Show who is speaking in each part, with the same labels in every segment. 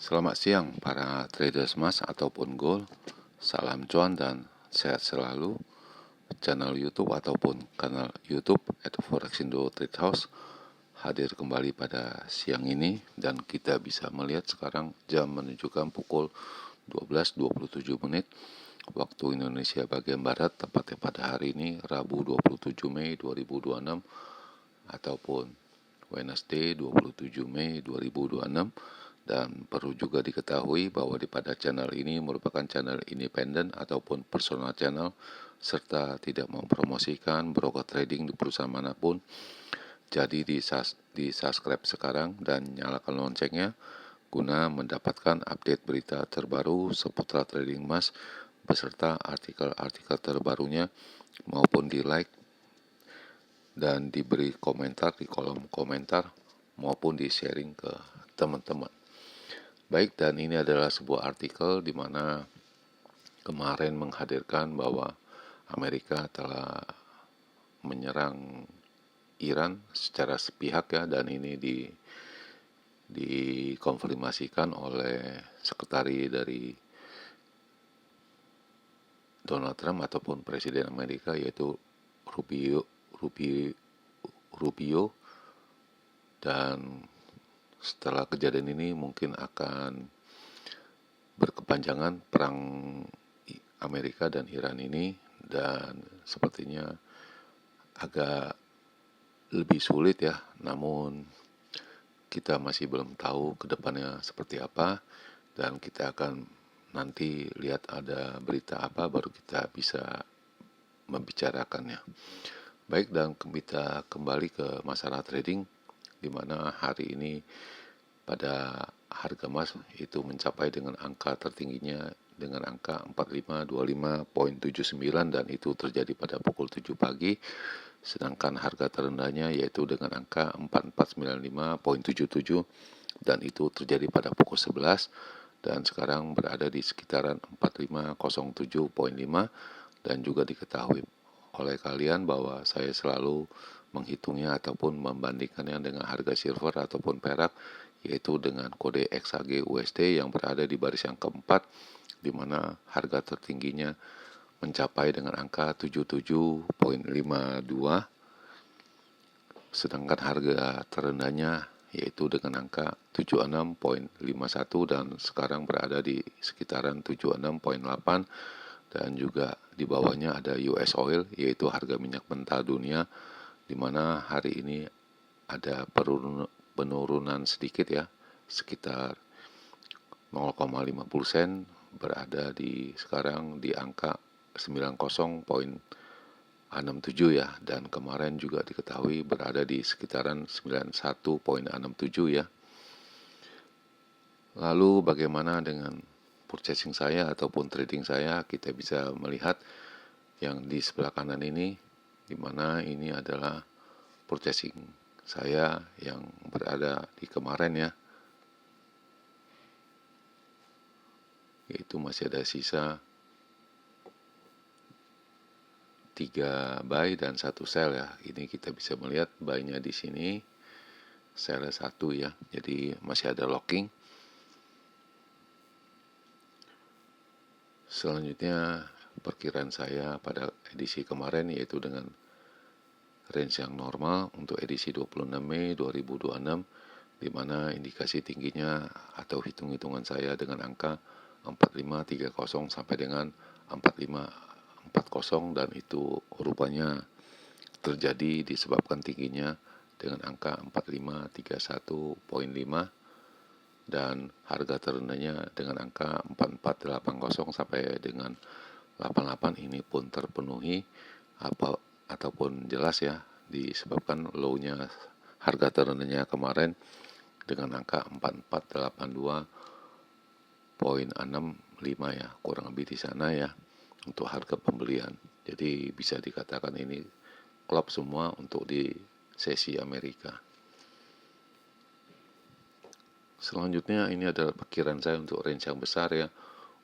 Speaker 1: Selamat siang para traders emas ataupun gold. Salam cuan dan sehat selalu. Channel YouTube ataupun kanal YouTube @forexindo Trade House hadir kembali pada siang ini dan kita bisa melihat sekarang jam menunjukkan pukul 12.27 menit waktu Indonesia bagian barat, tepatnya pada hari ini Rabu 27 Mei 2026 ataupun Wednesday 27 Mei 2026. Dan perlu juga diketahui bahwa pada channel ini merupakan channel independen ataupun personal channel serta tidak mempromosikan broker trading di perusahaan manapun. Jadi di subscribe sekarang dan nyalakan loncengnya guna mendapatkan update berita terbaru seputar trading emas beserta artikel-artikel terbarunya, maupun di like dan diberi komentar di kolom komentar maupun di sharing ke teman-teman. Baik, dan ini adalah sebuah artikel di mana kemarin menghadirkan bahwa Amerika telah menyerang Iran secara sepihak ya, dan ini dikonfirmasikan oleh sekretari dari Donald Trump ataupun Presiden Amerika, yaitu Rubio. Dan setelah kejadian ini mungkin akan berkepanjangan perang Amerika dan Iran ini, dan sepertinya agak lebih sulit ya, namun kita masih belum tahu ke depannya seperti apa, dan kita akan nanti lihat ada berita apa baru kita bisa membicarakannya. Baik, dan kita kembali ke masalah trading, di mana hari ini pada harga emas itu mencapai dengan angka tertingginya dengan angka 4525.79 dan itu terjadi pada pukul 7 pagi, sedangkan harga terendahnya yaitu dengan angka 4495.77 dan itu terjadi pada pukul 11 dan sekarang berada di sekitaran 4507.5. Dan juga diketahui oleh kalian bahwa saya selalu menghitungnya ataupun membandingkannya dengan harga silver ataupun perak, yaitu dengan kode XAG USD yang berada di baris yang keempat, di mana harga tertingginya mencapai dengan angka 77.52, sedangkan harga terendahnya yaitu dengan angka 76.51 dan sekarang berada di sekitaran 76.8. Dan juga di bawahnya ada US Oil, yaitu harga minyak mentah dunia, di mana hari ini ada penurunan sedikit ya, sekitar 0,50 sen, berada di sekarang di angka 90.67 ya, dan kemarin juga diketahui berada di sekitaran 91.67 ya. Lalu bagaimana dengan purchasing saya ataupun trading saya? Kita bisa melihat yang di sebelah kanan ini, di mana ini adalah purchasing saya yang berada di kemarin ya, yaitu masih ada sisa 3 buy dan 1 sell ya. Ini kita bisa melihat buy-nya di sini, sell 1 ya. Jadi masih ada locking. Selanjutnya perkiraan saya pada edisi kemarin yaitu dengan range yang normal untuk edisi 26 Mei 2026, di mana indikasi tingginya atau hitung-hitungan saya dengan angka 4530 sampai dengan 4540, dan itu rupanya terjadi disebabkan tingginya dengan angka 4531.5 dan harga terendahnya dengan angka 4480 sampai dengan 88. Ini pun terpenuhi ataupun jelas ya, disebabkan low-nya harga terendahnya kemarin dengan angka 4482.65 ya, kurang lebih di sana ya untuk harga pembelian. Jadi bisa dikatakan ini klop semua untuk di sesi Amerika. Selanjutnya ini adalah perkiraan saya untuk range yang besar ya,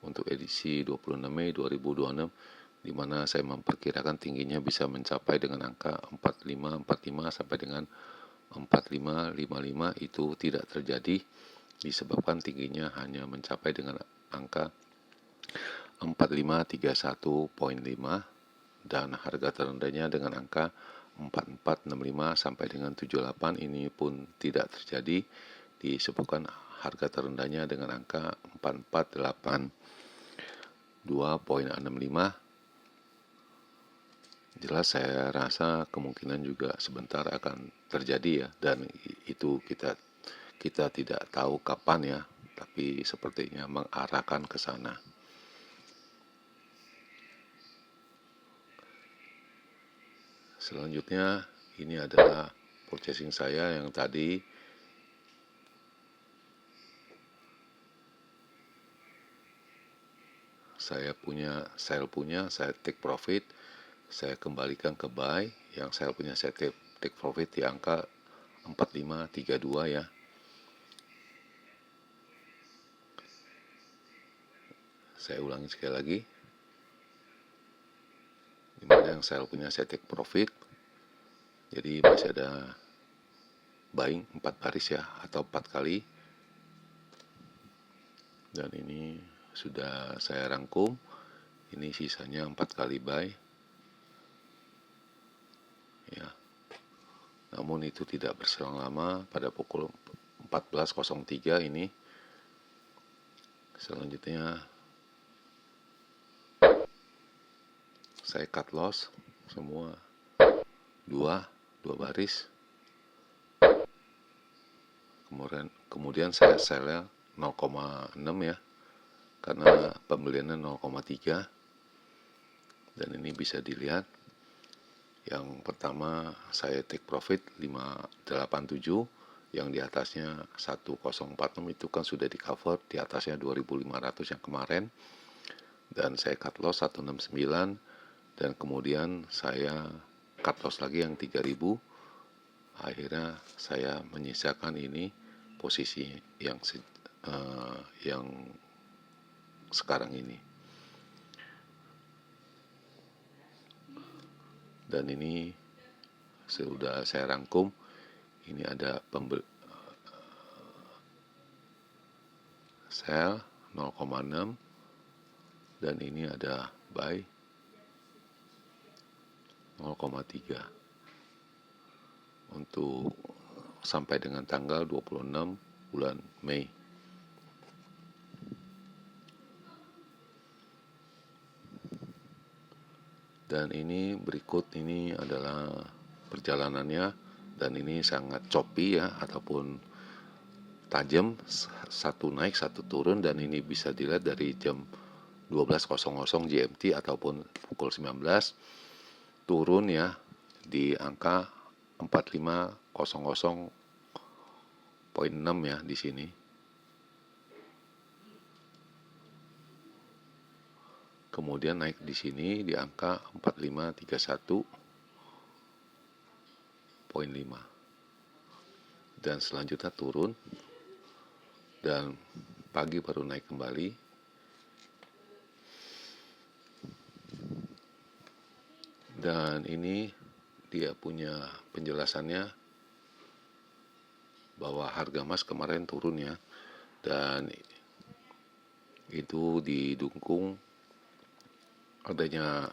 Speaker 1: untuk edisi 26 Mei 2026, di mana saya memperkirakan tingginya bisa mencapai dengan angka 4545 sampai dengan 4555. Itu tidak terjadi disebabkan tingginya hanya mencapai dengan angka 4531,5 dan harga terendahnya dengan angka 4465 sampai dengan 78. Ini pun tidak terjadi, disebabkan harga terendahnya dengan angka 4482,65. Jelas saya rasa kemungkinan juga sebentar akan terjadi ya, dan itu kita tidak tahu kapan ya, tapi sepertinya mengarahkan ke sana. Selanjutnya ini adalah purchasing saya yang tadi saya take profit, saya kembalikan ke buy. Yang saya punya saya take profit di angka 4532 ya. Saya ulangi sekali lagi. Dimana yang saya punya saya take profit, jadi masih ada buying 4 baris ya, atau 4 kali. Dan ini sudah saya rangkum. Ini sisanya 4 kali buy ya. Namun itu tidak berselang lama, pada pukul 14.03 ini. Selanjutnya saya cut loss semua dua baris. Kemudian saya sell 0,6 ya, karena pembeliannya 0,3. Dan ini bisa dilihat, yang pertama saya take profit 587, yang di atasnya 1046 itu kan sudah di cover, di atasnya 2500 yang kemarin. Dan saya cut loss 169, dan kemudian saya cut loss lagi yang 3000. Akhirnya saya menyisakan ini posisi yang sekarang ini. Dan ini sudah saya rangkum. Ini ada sell 0,6, dan ini ada buy 0,3 untuk sampai dengan tanggal 26 bulan Mei. Dan ini berikut ini adalah perjalanannya, dan ini sangat choppy ya, ataupun tajam, satu naik satu turun. Dan ini bisa dilihat dari jam 12.00 GMT ataupun pukul 19 turun ya di angka 4500,6 ya di sini. Kemudian naik di sini di angka 4531,5. Dan selanjutnya turun, dan pagi baru naik kembali. Dan ini dia punya penjelasannya bahwa harga emas kemarin turun ya, dan itu didukung adanya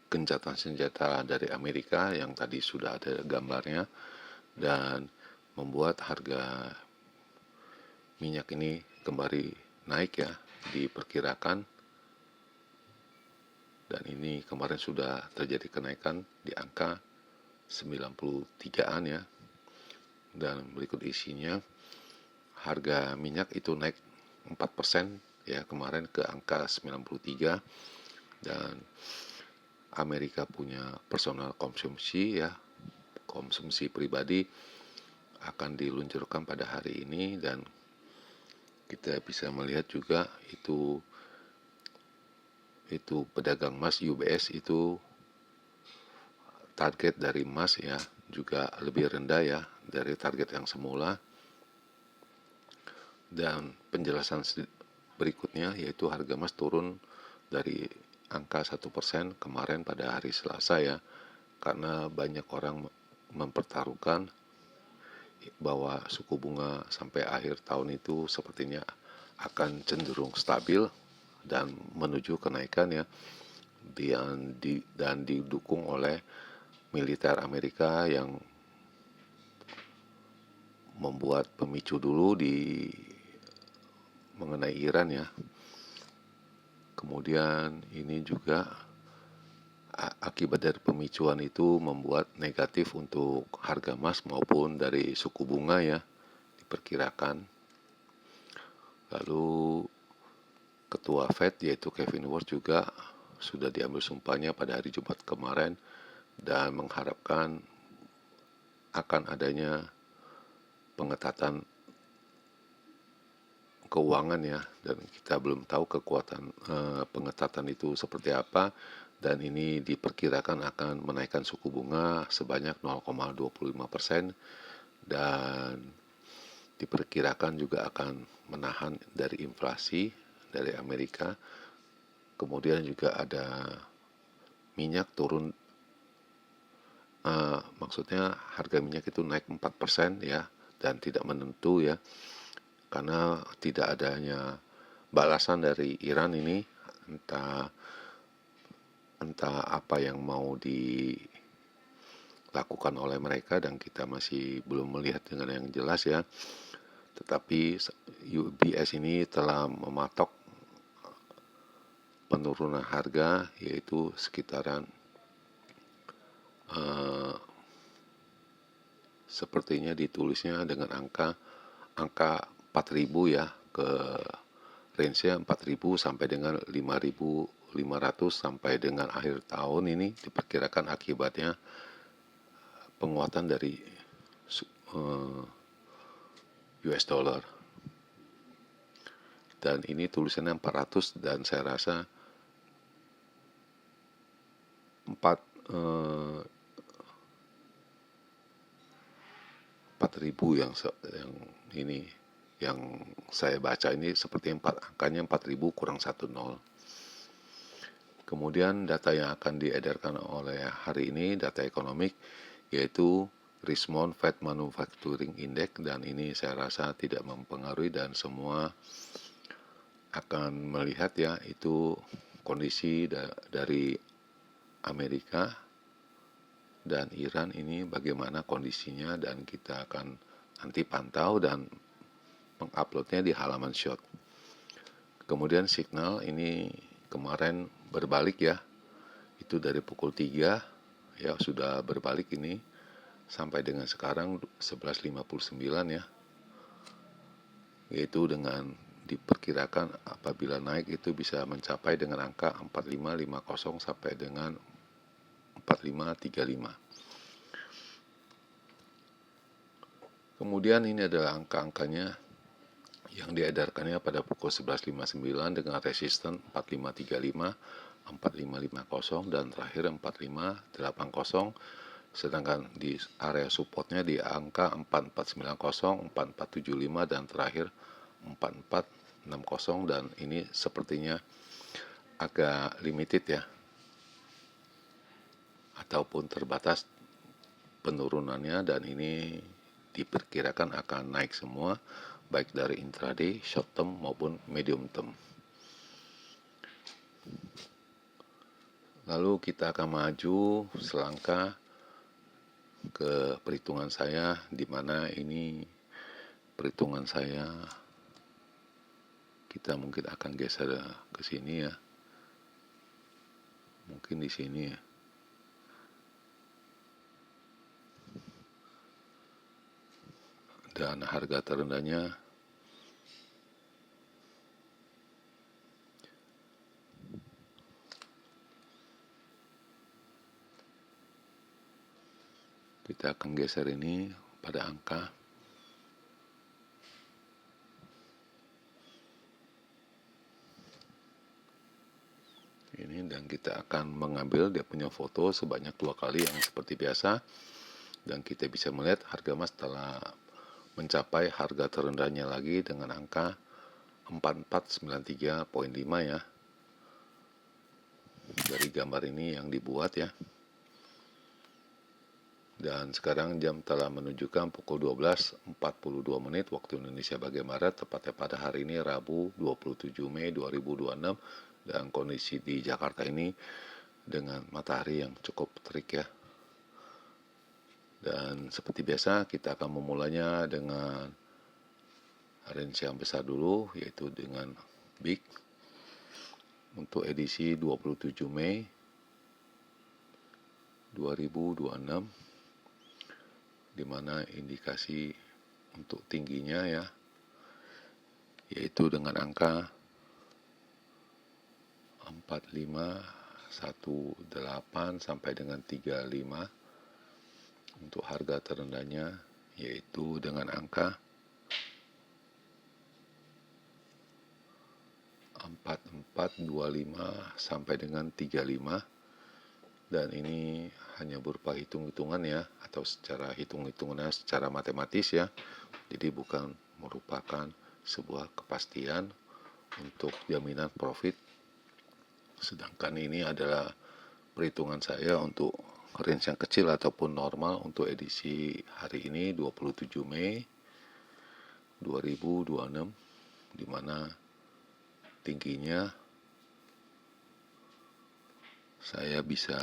Speaker 1: gencatan senjata dari Amerika yang tadi sudah ada gambarnya, dan membuat harga minyak ini kembali naik ya, diperkirakan. Dan ini kemarin sudah terjadi kenaikan di angka 93-an ya. Dan berikut isinya, harga minyak itu naik 4% ya kemarin ke angka 93. Dan Amerika punya personal konsumsi ya, konsumsi pribadi akan diluncurkan pada hari ini. Dan kita bisa melihat juga itu pedagang emas UBS itu target dari emas ya juga lebih rendah ya dari target yang semula. Dan penjelasan berikutnya yaitu harga emas turun dari angka 1% kemarin pada hari Selasa ya, karena banyak orang mempertaruhkan bahwa suku bunga sampai akhir tahun itu sepertinya akan cenderung stabil dan menuju kenaikan ya, dan didukung oleh militer Amerika yang membuat pemicu dulu mengenai Iran ya. Kemudian ini juga akibat dari pemicuan itu membuat negatif untuk harga emas maupun dari suku bunga ya, diperkirakan. Lalu Ketua Fed yaitu Kevin Warsh juga sudah diambil sumpahnya pada hari Jumat kemarin dan mengharapkan akan adanya pengetatan keuangan ya, dan kita belum tahu kekuatan pengetatan itu seperti apa, dan ini diperkirakan akan menaikkan suku bunga sebanyak 0,25% dan diperkirakan juga akan menahan dari inflasi dari Amerika. Kemudian juga ada minyak turun, maksudnya harga minyak itu naik 4% ya, dan tidak menentu ya, karena tidak adanya balasan dari Iran ini, entah apa yang mau dilakukan oleh mereka, dan kita masih belum melihat dengan yang jelas ya. Tetapi UBS ini telah mematok penurunan harga yaitu sekitaran sepertinya ditulisnya dengan angka 4.000 ya, ke range-nya 4.000 sampai dengan 5.500 sampai dengan akhir tahun ini, diperkirakan akibatnya penguatan dari US dollar. Dan ini tulisannya 400, dan saya rasa 4.000 yang ini yang saya baca ini seperti angkanya 4.000 kurang 10. Kemudian data yang akan diedarkan oleh hari ini, data ekonomik, yaitu Richmond Fed Manufacturing Index, dan ini saya rasa tidak mempengaruhi dan semua akan melihat ya, itu kondisi dari Amerika dan Iran ini bagaimana kondisinya, dan kita akan nanti pantau dan menguploadnya di halaman short. Kemudian signal ini kemarin berbalik ya, itu dari pukul 3 ya sudah berbalik ini sampai dengan sekarang 11.59 ya, yaitu dengan diperkirakan apabila naik itu bisa mencapai dengan angka 4550 sampai dengan 4535. Kemudian ini adalah angka-angkanya yang diedarkannya pada pukul 11.59 dengan resisten 4535, 4550 dan terakhir 4580, sedangkan di area supportnya di angka 4490, 4475 dan terakhir 4460, dan ini sepertinya agak limited ya, ataupun terbatas penurunannya, dan ini diperkirakan akan naik semua, baik dari intraday, short term maupun medium term. Lalu kita akan maju selangkah ke perhitungan saya, di mana ini perhitungan saya kita mungkin akan geser ke sini ya, mungkin di sini ya. Dan harga terendahnya kita akan geser ini pada angka ini, dan kita akan mengambil dia punya foto sebanyak 2 kali yang seperti biasa, dan kita bisa melihat harga emas telah mencapai harga terendahnya lagi dengan angka 4493.5 ya, dari gambar ini yang dibuat ya. Dan sekarang jam telah menunjukkan pukul 12.42 menit waktu Indonesia bagian Barat, tepatnya pada hari ini Rabu 27 Mei 2026, dan kondisi di Jakarta ini dengan matahari yang cukup terik ya. Dan seperti biasa kita akan memulainya dengan range yang besar dulu, yaitu dengan big untuk edisi 27 Mei 2026, di mana indikasi untuk tingginya ya, yaitu dengan angka 4518 sampai dengan 35. Untuk harga terendahnya yaitu dengan angka 4425 sampai dengan 35, dan ini hanya berupa hitung-hitungan ya, atau secara hitung-hitungannya secara matematis ya, jadi bukan merupakan sebuah kepastian untuk jaminan profit. Sedangkan ini adalah perhitungan saya untuk range yang kecil ataupun normal untuk edisi hari ini 27 Mei 2026, di mana tingginya saya bisa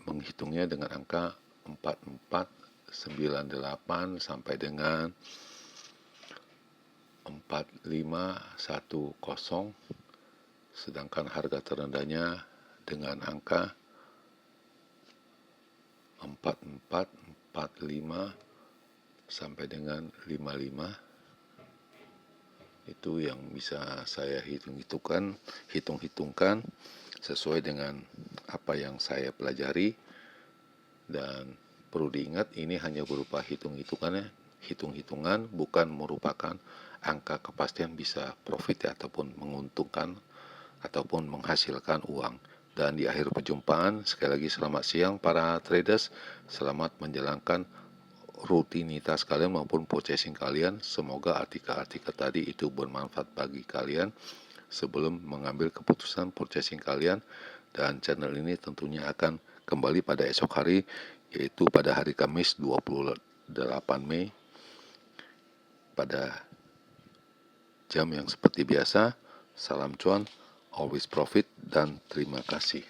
Speaker 1: menghitungnya dengan angka 4498 sampai dengan 4510, sedangkan harga terendahnya dengan angka 4445 sampai dengan 55. Itu yang bisa saya hitung-hitungkan sesuai dengan apa yang saya pelajari, dan perlu diingat ini hanya berupa hitung-hitungan, bukan merupakan angka kepastian bisa profit ya, ataupun menguntungkan ataupun menghasilkan uang. Dan di akhir perjumpaan, sekali lagi selamat siang para traders, selamat menjalankan rutinitas kalian maupun purchasing kalian. Semoga artikel-artikel tadi itu bermanfaat bagi kalian sebelum mengambil keputusan purchasing kalian. Dan channel ini tentunya akan kembali pada esok hari, yaitu pada hari Kamis 28 Mei pada jam yang seperti biasa. Salam cuan, always profit, dan terima kasih.